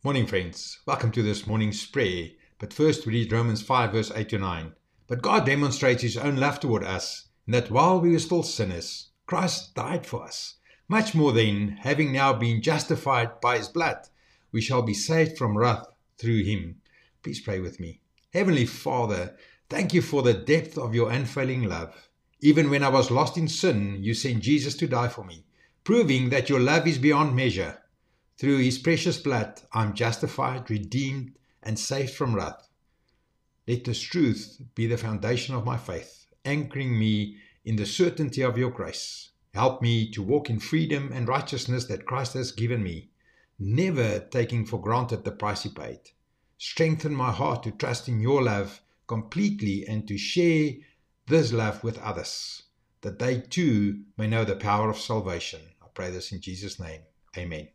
Morning, friends. Welcome to this morning's prayer. But first, we read Romans 5, verse 8 to 9. But God demonstrates His own love toward us, in that while we were still sinners, Christ died for us. Much more then, having now been justified by His blood, we shall be saved from wrath through Him. Please pray with me. Heavenly Father, thank you for the depth of your unfailing love. Even when I was lost in sin, you sent Jesus to die for me, proving that your love is beyond measure. Through His precious blood, I am justified, redeemed, and saved from wrath. Let this truth be the foundation of my faith, anchoring me in the certainty of your grace. Help me to walk in freedom and righteousness that Christ has given me, never taking for granted the price He paid. Strengthen my heart to trust in your love completely and to share this love with others, that they too may know the power of salvation. I pray this in Jesus' name. Amen.